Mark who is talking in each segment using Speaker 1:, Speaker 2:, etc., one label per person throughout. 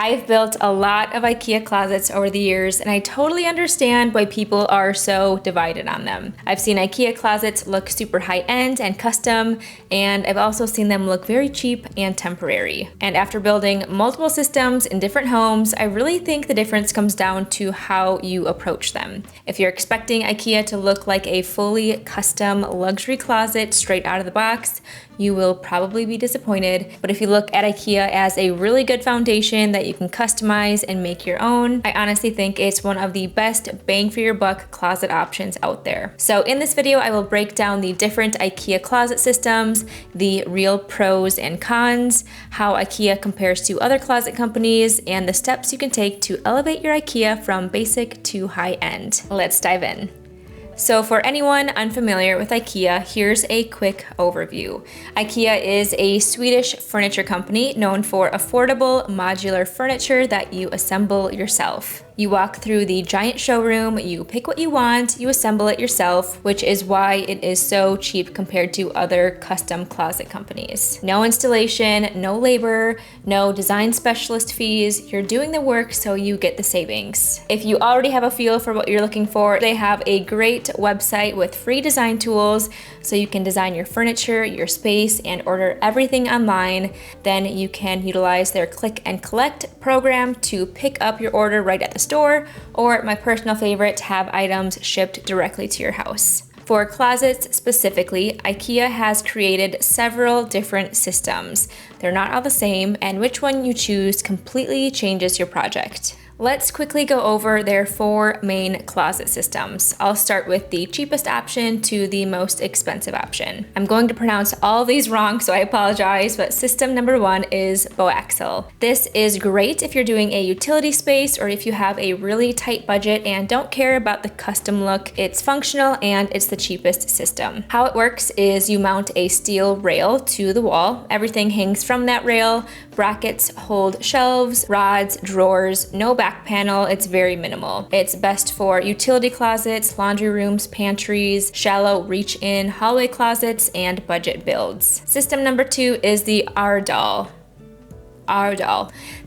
Speaker 1: I've built a lot of IKEA closets over the years, and I totally understand why people are so divided on them. I've seen IKEA closets look super high-end and custom, and I've also seen them look very cheap and temporary. And after building multiple systems in different homes, I really think the difference comes down to how you approach them. If you're expecting IKEA to look like a fully custom luxury closet straight out of the box, you will probably be disappointed. But if you look at IKEA as a really good foundation that you can customize and make your own, I honestly think it's one of the best bang for your buck closet options out there. So in this video, I will break down the different IKEA closet systems, the real pros and cons, how IKEA compares to other closet companies, and the steps you can take to elevate your IKEA from basic to high end. Let's dive in. So for anyone unfamiliar with IKEA, here's a quick overview. IKEA is a Swedish furniture company known for affordable modular furniture that you assemble yourself. You walk through the giant showroom, you pick what you want, you assemble it yourself, which is why it is so cheap compared to other custom closet companies. No installation, no labor, no design specialist fees. You're doing the work, so you get the savings. If you already have a feel for what you're looking for, they have a great website with free design tools, so you can design your furniture, your space, and order everything online. Then you can utilize their click and collect program to pick up your order right at the store, or my personal favorite, have items shipped directly to your house. For closets specifically, IKEA has created several different systems. They're not all the same, and which one you choose completely changes your project. Let's quickly go over their 4 main closet systems. I'll start with the cheapest option to the most expensive option. I'm going to pronounce all of these wrong, so I apologize, but system number 1 is Boaxel. This is great if you're doing a utility space or if you have a really tight budget and don't care about the custom look. It's functional and it's the cheapest system. How it works is you mount a steel rail to the wall. Everything hangs from that rail. Brackets hold shelves, rods, drawers, no back panel. It's very minimal. It's best for utility closets, laundry rooms, pantries, shallow reach-in hallway closets, and budget builds. System number 2 is the Ardal.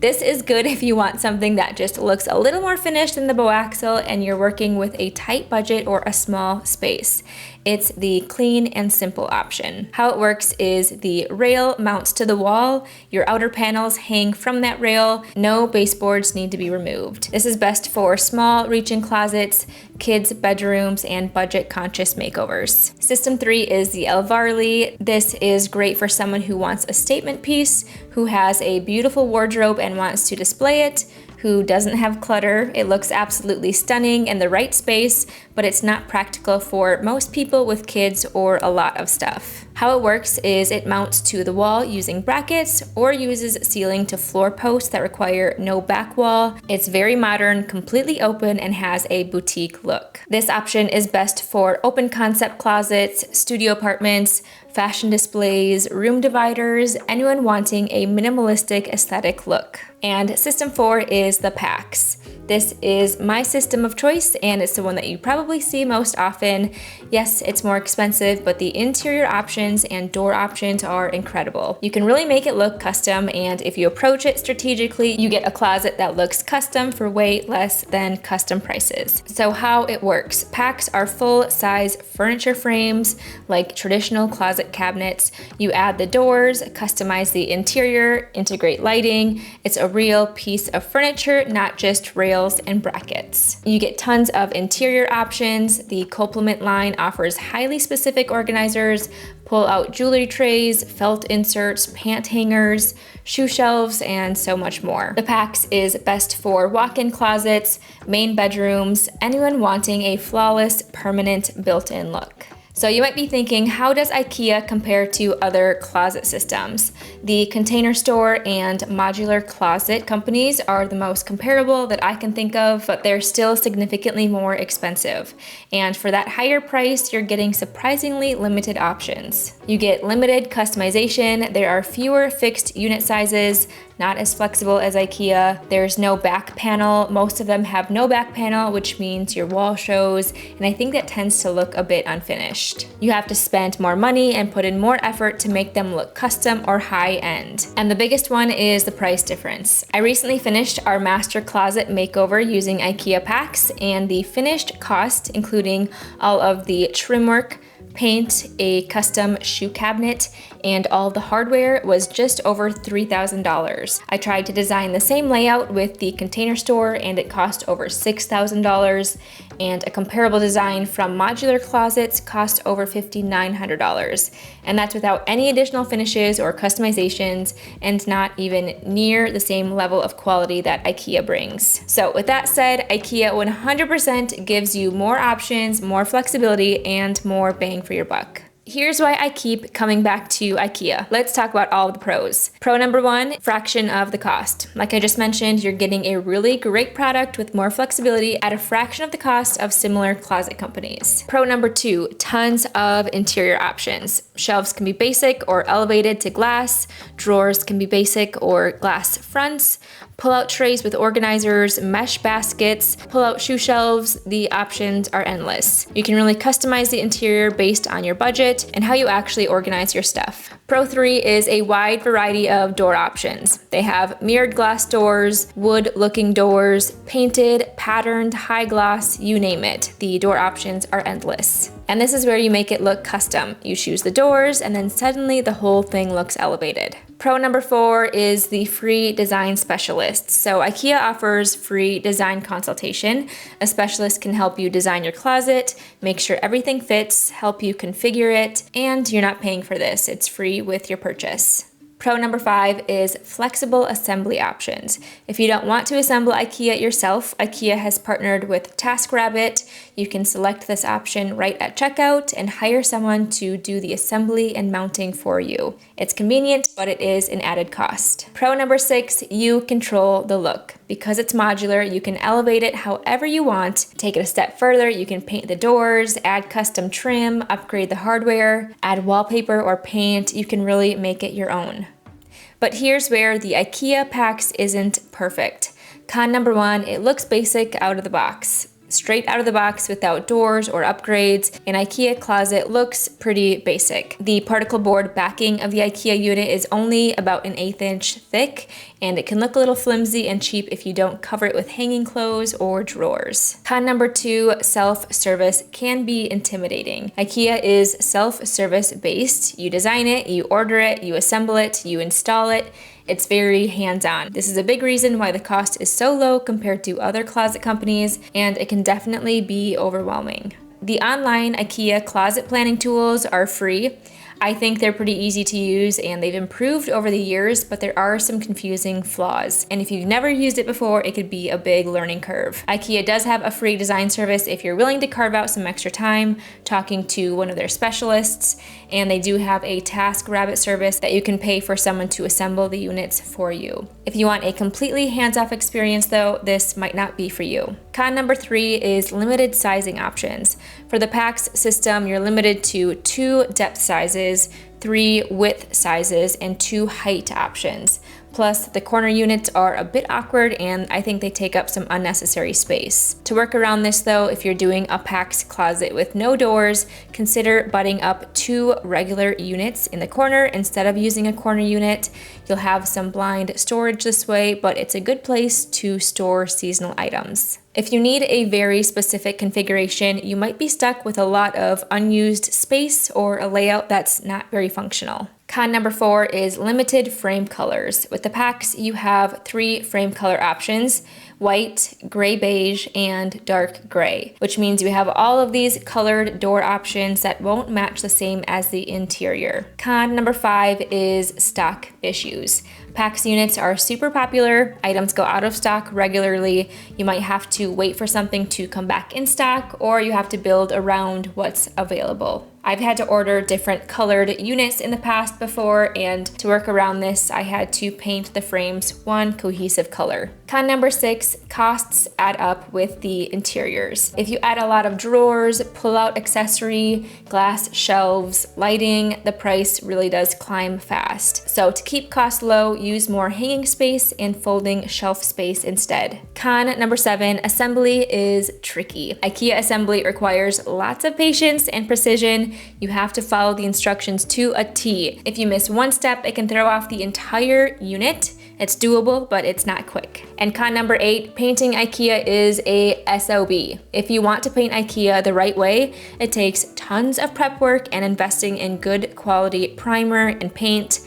Speaker 1: This is good if you want something that just looks a little more finished than the Boaxel and you're working with a tight budget or a small space. It's the clean and simple option. How it works is the rail mounts to the wall, your outer panels hang from that rail, no baseboards need to be removed. This is best for small reach-in closets, kids' bedrooms, and budget-conscious makeovers. System 3 is the Elvarli. This is great for someone who wants a statement piece, who has a beautiful wardrobe and wants to display it, who doesn't have clutter. It looks absolutely stunning in the right space, but it's not practical for most people with kids or a lot of stuff. How it works is it mounts to the wall using brackets or uses ceiling to floor posts that require no back wall. It's very modern, completely open, and has a boutique look. This option is best for open concept closets, studio apartments, fashion displays, room dividers, anyone wanting a minimalistic aesthetic look. And system 4 is the PAX. This is my system of choice, and it's the one that you probably see most often. Yes, it's more expensive, but the interior options and door options are incredible. You can really make it look custom, and if you approach it strategically, you get a closet that looks custom for way less than custom prices. So how it works. PAX are full-size furniture frames, like traditional closet cabinets. You add the doors, customize the interior, integrate lighting. It's a real piece of furniture, not just rails and brackets. You get tons of interior options. The Complement line offers highly specific organizers, pull-out jewelry trays, felt inserts, pant hangers, shoe shelves, and so much more. The PAX is best for walk-in closets, main bedrooms, anyone wanting a flawless, permanent, built-in look. So you might be thinking, how does IKEA compare to other closet systems? The Container Store and Modular Closet companies are the most comparable that I can think of, but they're still significantly more expensive. And for that higher price, you're getting surprisingly limited options. You get limited customization, there are fewer fixed unit sizes, not as flexible as IKEA. There's no back panel. Most of them have no back panel, which means your wall shows, and I think that tends to look a bit unfinished. finished. You have to spend more money and put in more effort to make them look custom or high-end. And the biggest one is the price difference. I recently finished our master closet makeover using IKEA PAX, and the finished cost, including all of the trim work, paint, a custom shoe cabinet, and all the hardware, was just over $3,000. I tried to design the same layout with the Container Store and it cost over $6,000, and a comparable design from Modular Closets cost over $5,900. And that's without any additional finishes or customizations, and not even near the same level of quality that IKEA brings. So with that said, IKEA 100% gives you more options, more flexibility, and more bang for your buck. Here's why I keep coming back to IKEA. Let's talk about all the pros. Pro number one, fraction of the cost. Like I just mentioned, you're getting a really great product with more flexibility at a fraction of the cost of similar closet companies. Pro number two, tons of interior options. Shelves can be basic or elevated to glass. Drawers can be basic or glass fronts. Pull-out trays with organizers, mesh baskets, pull-out shoe shelves. The options are endless. You can really customize the interior based on your budget and how you actually organize your stuff. Pro 3 is a wide variety of door options. They have mirrored glass doors, wood-looking doors, painted, patterned, high gloss, you name it. The door options are endless. And this is where you make it look custom. You choose the doors and then suddenly the whole thing looks elevated. Pro number 4 is the free design specialist. So IKEA offers free design consultation. A specialist can help you design your closet, make sure everything fits, help you configure it, and you're not paying for this. It's free with your purchase. Pro number 5 is flexible assembly options. If you don't want to assemble IKEA yourself, IKEA has partnered with TaskRabbit. You can select this option right at checkout and hire someone to do the assembly and mounting for you. It's convenient, but it is an added cost. Pro number 6, you control the look. Because it's modular, you can elevate it however you want. Take it a step further, you can paint the doors, add custom trim, upgrade the hardware, add wallpaper or paint. You can really make it your own. But here's where the IKEA PAX isn't perfect. Con number 1, it looks basic out of the box. Straight out of the box without doors or upgrades, an IKEA closet looks pretty basic. The particle board backing of the IKEA unit is only about an 1/8 inch thick, and it can look a little flimsy and cheap if you don't cover it with hanging clothes or drawers. Con number 2, self-service can be intimidating. IKEA is self-service based. You design it, you order it, you assemble it, you install it. It's very hands-on. This is a big reason why the cost is so low compared to other closet companies, and it can definitely be overwhelming. The online IKEA closet planning tools are free. I think they're pretty easy to use and they've improved over the years, but there are some confusing flaws. And if you've never used it before, it could be a big learning curve. IKEA does have a free design service if you're willing to carve out some extra time talking to one of their specialists, and they do have a TaskRabbit service that you can pay for someone to assemble the units for you. If you want a completely hands-off experience though, this might not be for you. Con number 3 is limited sizing options. For the PAX system, you're limited to 2 depth sizes, 3 width sizes, and 2 height options. Plus, the corner units are a bit awkward and I think they take up some unnecessary space. To work around this though, if you're doing a PAX closet with no doors, consider butting up 2 regular units in the corner instead of using a corner unit. You'll have some blind storage this way, but it's a good place to store seasonal items. If you need a very specific configuration, you might be stuck with a lot of unused space or a layout that's not very functional. Con number 4 is limited frame colors. With the PAX, you have 3 frame color options: white, gray beige, and dark gray, which means you have all of these colored door options that won't match the same as the interior. Con number 5 is stock issues. PAX units are super popular. Items go out of stock regularly. You might have to wait for something to come back in stock, or you have to build around what's available. I've had to order different colored units in the past before, and to work around this, I had to paint the frames one cohesive color. Con number 6, costs add up with the interiors. If you add a lot of drawers, pull-out accessory, glass shelves, lighting, the price really does climb fast. So to keep costs low, use more hanging space and folding shelf space instead. Con number 7, assembly is tricky. IKEA assembly requires lots of patience and precision. You have to follow the instructions to a T. If you miss one step, it can throw off the entire unit. It's doable, but it's not quick. And con number 8, painting IKEA is a SOB. If you want to paint IKEA the right way, it takes tons of prep work and investing in good quality primer and paint.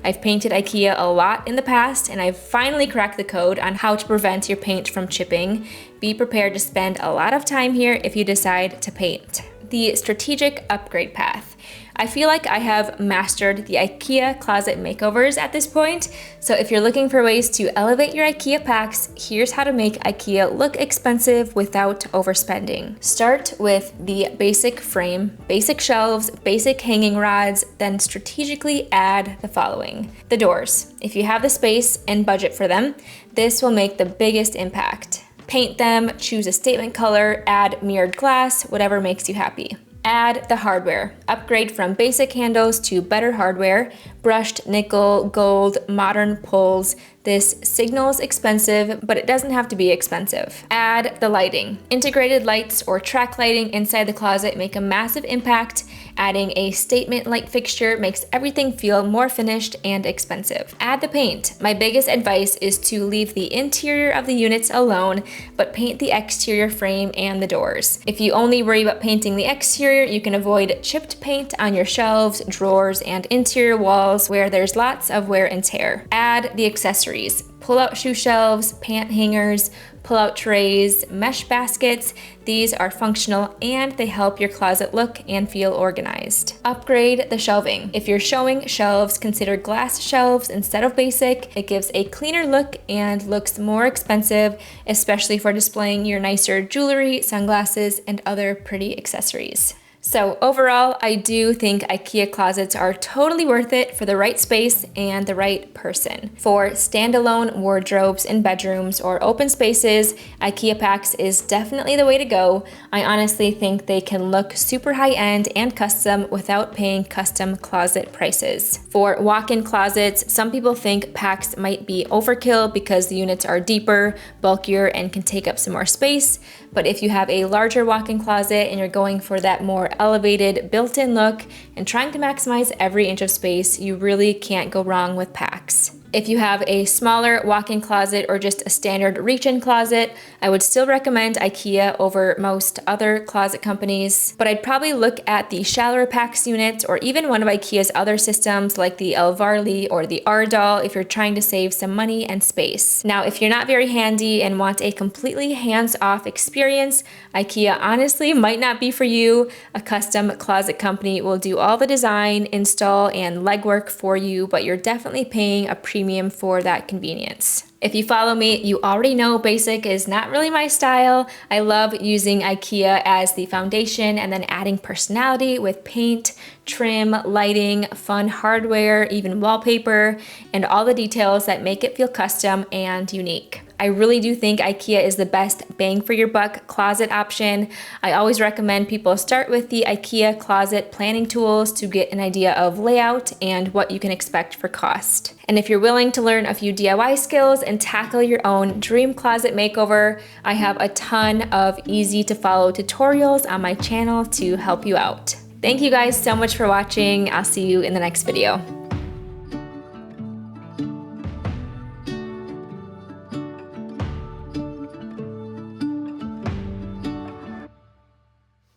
Speaker 1: I've painted IKEA a lot in the past, and I've finally cracked the code on how to prevent your paint from chipping. Be prepared to spend a lot of time here if you decide to paint. The strategic upgrade path. I feel like I have mastered the IKEA closet makeovers at this point, so if you're looking for ways to elevate your IKEA PAX, here's how to make IKEA look expensive without overspending. Start with the basic frame, basic shelves, basic hanging rods, then strategically add the following. The doors. If you have the space and budget for them, this will make the biggest impact. Paint them, choose a statement color, add mirrored glass, whatever makes you happy. Add the hardware. Upgrade from basic handles to better hardware, brushed nickel, gold, modern pulls. This signals expensive, but it doesn't have to be expensive. Add the lighting. Integrated lights or track lighting inside the closet make a massive impact. Adding a statement light fixture makes everything feel more finished and expensive. Add the paint. My biggest advice is to leave the interior of the units alone, but paint the exterior frame and the doors. If you only worry about painting the exterior, you can avoid chipped paint on your shelves, drawers, and interior walls where there's lots of wear and tear. Add the accessories. Pull out shoe shelves, pant hangers, pull out trays, mesh baskets. These are functional and they help your closet look and feel organized. Upgrade the shelving. If you're showing shelves, consider glass shelves instead of basic. It gives a cleaner look and looks more expensive, especially for displaying your nicer jewelry, sunglasses, and other pretty accessories. So overall, I do think IKEA closets are totally worth it for the right space and the right person. For standalone wardrobes in bedrooms or open spaces, IKEA PAX is definitely the way to go. I honestly think they can look super high-end and custom without paying custom closet prices. For walk-in closets, some people think PAX might be overkill because the units are deeper, bulkier, and can take up some more space. But if you have a larger walk-in closet and you're going for that more elevated built-in look and trying to maximize every inch of space, you really can't go wrong with PAX. If you have a smaller walk-in closet or just a standard reach-in closet, I would still recommend IKEA over most other closet companies, but I'd probably look at the shallower PAX unit or even one of IKEA's other systems like the Elvarli or the Ardal if you're trying to save some money and space. Now, if you're not very handy and want a completely hands-off experience, IKEA honestly might not be for you. A custom closet company will do all the design, install, and legwork for you, but you're definitely paying a premium for that convenience. If you follow me, you already know basic is not really my style. I love using IKEA as the foundation and then adding personality with paint, trim, lighting, fun hardware, even wallpaper, and all the details that make it feel custom and unique. I really do think IKEA is the best bang for your buck closet option. I always recommend people start with the IKEA closet planning tools to get an idea of layout and what you can expect for cost. And if you're willing to learn a few DIY skills and tackle your own dream closet makeover, I have a ton of easy to follow tutorials on my channel to help you out. Thank you guys so much for watching. I'll see you in the next video.